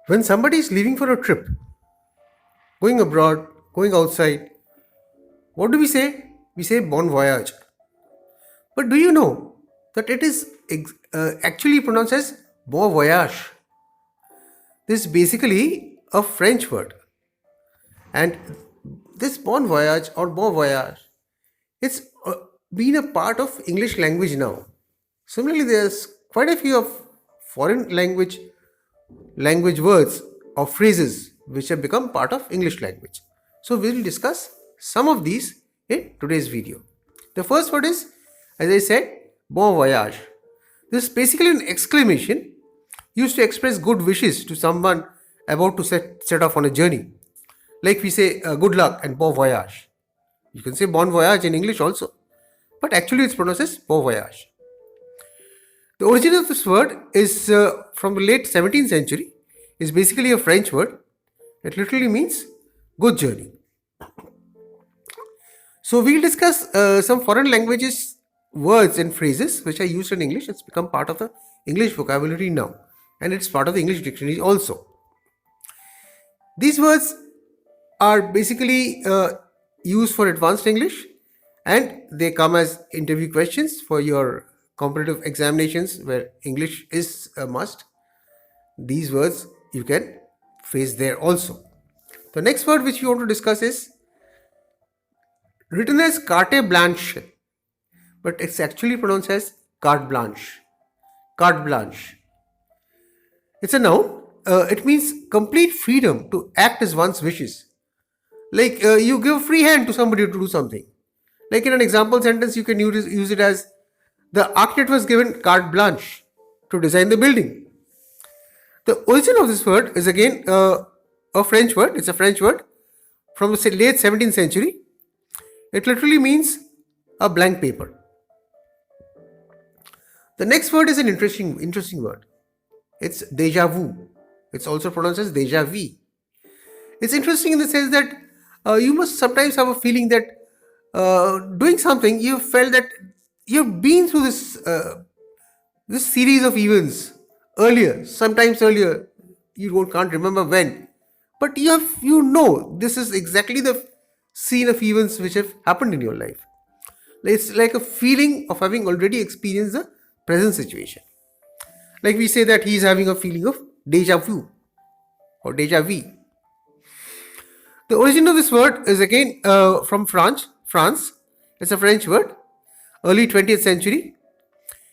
When somebody is leaving for a trip, going abroad, going outside, what do we say? We say bon voyage. But do you know that it is actually pronounced as bon voyage? This is basically a French word. And this bon voyage or bon voyage, it's been a part of English language now. Similarly, there's quite a few of foreign language words or phrases which have become part of English language. So we will discuss some of these in today's video. The first word is, as I said, bon voyage. This is basically an exclamation used to express good wishes to someone about to set off on a journey. Like we say good luck and bon voyage. You can say bon voyage in English also, but actually it's pronounced as bon voyage. The origin of this word is from the late 17th century. It's basically a French word. It literally means good journey. So we'll discuss some foreign languages words and phrases which are used in English. It's become part of the English vocabulary now, and it's part of the English dictionary also. These words are basically used for advanced English, and they come as interview questions for your competitive examinations where English is a must. These words you can phrase there also. The next word which we want to discuss is written as carte blanche, but it's actually pronounced as carte blanche. Carte blanche. It's a noun. It means complete freedom to act as one's wishes. Like you give free hand to somebody to do something. Like in an example sentence, you can use it as the architect was given carte blanche to design the building. The origin of this word is again a French word. It's a French word from the late 17th century. It literally means a blank paper. The next word is an interesting word. It's déjà vu. It's also pronounced as déjà vu. It's interesting in the sense that you must sometimes have a feeling that doing something, you felt that you've been through this series of events earlier, sometimes earlier, you can't remember when, but you know this is exactly the scene of events which have happened in your life. It's like a feeling of having already experienced the present situation. Like we say that he's having a feeling of déjà vu or déjà vu. The origin of this word is again from France. It's a French word, early 20th century.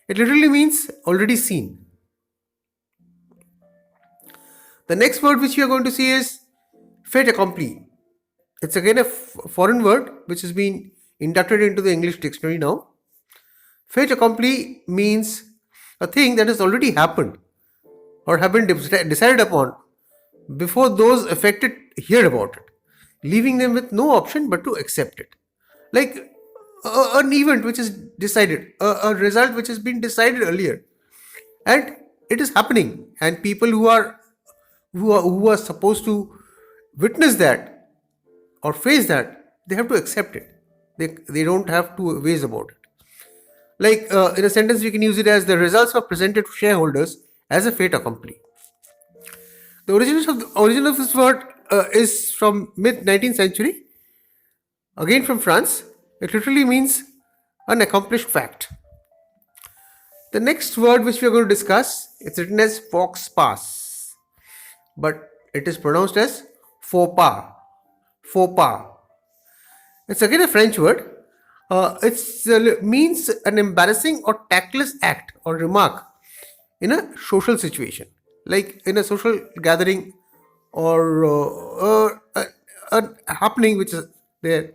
It literally means already seen. The next word which we are going to see is fait accompli. It's again a foreign word which has been inducted into the English dictionary now. Fait accompli means a thing that has already happened or have been decided upon before those affected hear about it, leaving them with no option but to accept it. Like an event which is decided, a result which has been decided earlier, and it is happening, and people who are supposed to witness that or face that, they have to accept it. They don't have two ways about it. Like in a sentence, you can use it as the results were presented to shareholders as a fait accompli. The origin of this word is from mid 19th century, again from France. It literally means an accomplished fact. The next word which we are going to discuss, it's written as faux pas, but it is pronounced as faux pas. Faux pas. It's again a French word. It means an embarrassing or tactless act or remark in a social situation, like in a social gathering or a happening which is there.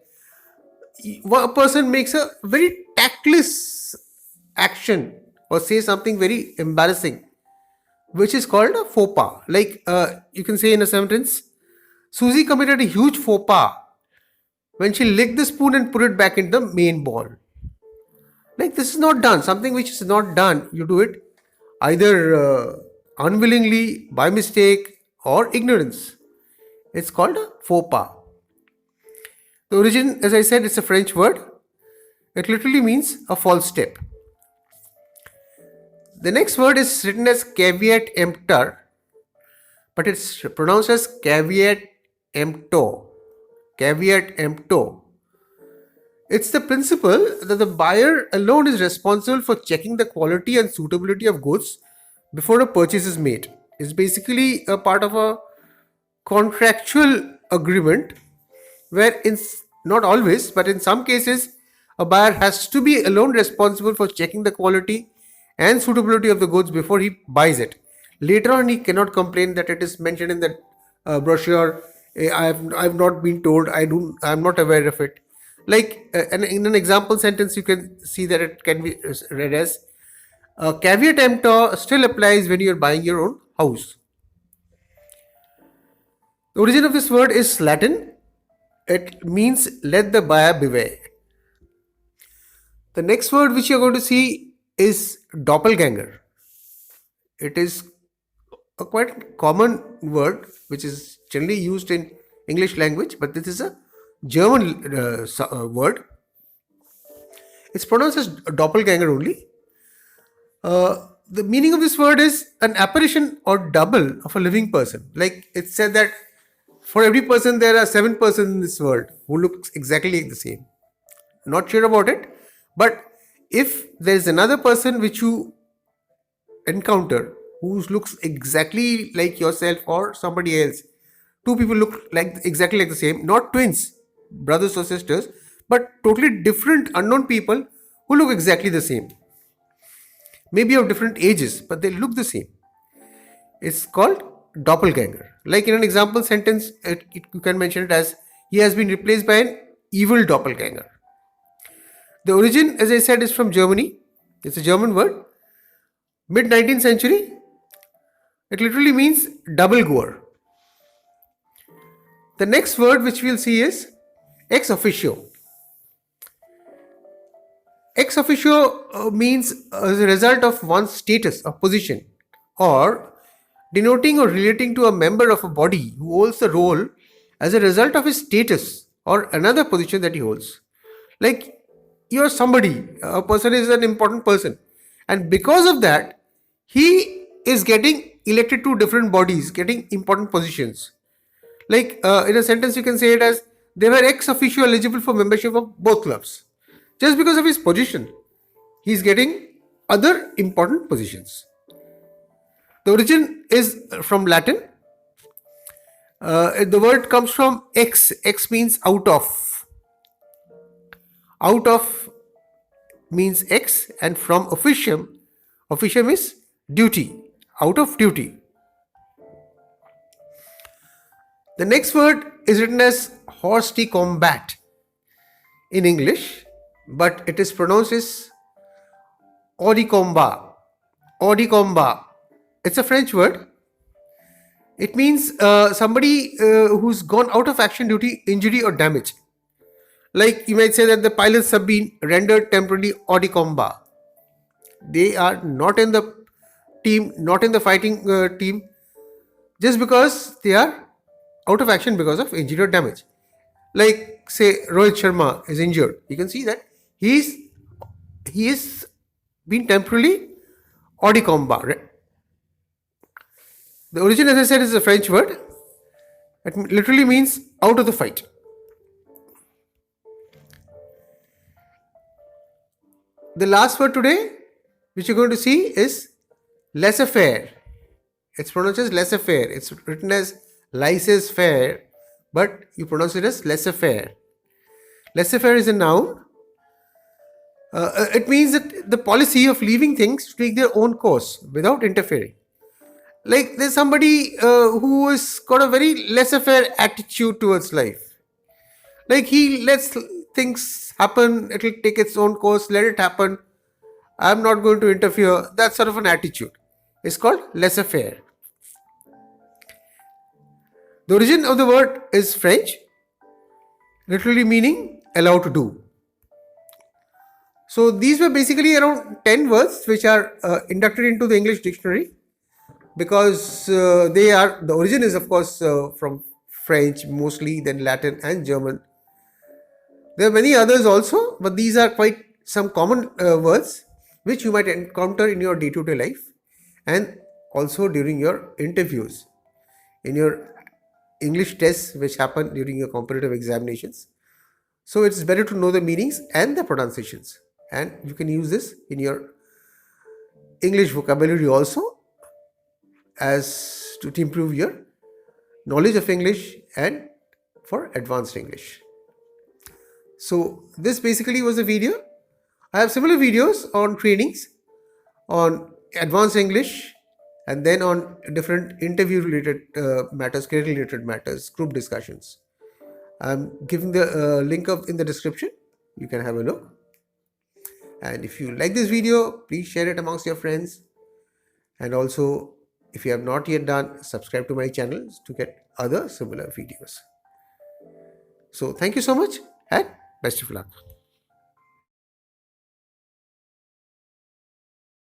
A person makes a very tactless action or say something very embarrassing, which is called a faux pas. Like you can say in a sentence, Susie committed a huge faux pas when she licked the spoon and put it back in the main bowl. Like this is not done. Something which is not done, you do it either unwillingly, by mistake, or ignorance. It's called a faux pas. The origin, as I said, it's a French word. It literally means a false step. The next word is written as caveat emptor, but it's pronounced as caveat emptor. Caveat emptor. It's the principle that the buyer alone is responsible for checking the quality and suitability of goods before a purchase is made. It's basically a part of a contractual agreement where not always, but in some cases, a buyer has to be alone responsible for checking the quality and suitability of the goods before he buys it. Later on, he cannot complain that it is mentioned in the brochure. I've not been told. I'm not aware of it. Like in an example sentence, you can see that it can be read as caveat emptor still applies when you're buying your own house. The origin of this word is Latin. It means let the buyer beware. The next word which you're going to see is doppelganger. It is a quite common word which is generally used in English language, but this is a German word. It's pronounced as doppelganger only. The meaning of this word is an apparition or double of a living person. Like it's said that for every person there are 7 persons in this world who look exactly like the same. Not sure about it, but if there is another person which you encounter who looks exactly like yourself or somebody else, 2 people look like exactly like the same, not twins, brothers or sisters, but totally different unknown people who look exactly the same, maybe of different ages, but they look the same. It's called doppelganger. Like in an example sentence, you can mention it as he has been replaced by an evil doppelganger. The origin, as I said, is from Germany. It's a German word. Mid 19th century. It literally means double goer. The next word which we'll see is ex officio. Ex officio means as a result of one's status or position, or denoting or relating to a member of a body who holds the role as a result of his status or another position that he holds. Like you're somebody, a person is an important person, and because of that, he is getting elected to different bodies, getting important positions. Like in a sentence, you can say it as they were ex officio eligible for membership of both clubs. Just because of his position, he is getting other important positions. The origin is from Latin. The word comes from ex. Ex means out of. Out of means ex, and from officium. Officium is duty. Out of duty. The next word is written as hors de combat in English, but it is pronounced as hors de combat. Hors de combat. It's a French word. It means somebody who's gone out of action due to injury or damage. Like you might say that the pilots have been rendered temporarily hors de combat. They are not in the team, not in the fighting team, just because they are out of action because of injury or damage. Like say Rohit Sharma is injured. You can see that he is been temporarily hors de combat. Right? The origin, as I said, is a French word. It literally means out of the fight. The last word today, which you're going to see, is laissez-faire. It's pronounced as laissez-faire. It's written as laissez-faire, but you pronounce it as laissez-faire. Laissez-faire is a noun. It means that the policy of leaving things to take their own course without interfering. Like there's somebody who has got a very laissez-faire attitude towards life. Like he lets things happen, it'll take its own course, let it happen. I'm not going to interfere. That sort of an attitude. It's called laissez-faire. The origin of the word is French, literally meaning allow to do. So these were basically around 10 words which are inducted into the English dictionary, because the origin is of course from French mostly, then Latin and German. There are many others also, but these are quite some common words which you might encounter in your day-to-day life and also during your interviews. in your English tests which happen during your competitive examinations. So it's better to know the meanings and the pronunciations, and you can use this in your English vocabulary also, as to improve your knowledge of English and for advanced English. So this basically was the video. I have similar videos on trainings, on advanced English, and then on different interview related matters, career related matters, group discussions. I'm giving the link up in the description. You can have a look. And if you like this video, please share it amongst your friends. And also, if you have not yet done, subscribe to my channel to get other similar videos. So thank you so much and best of luck.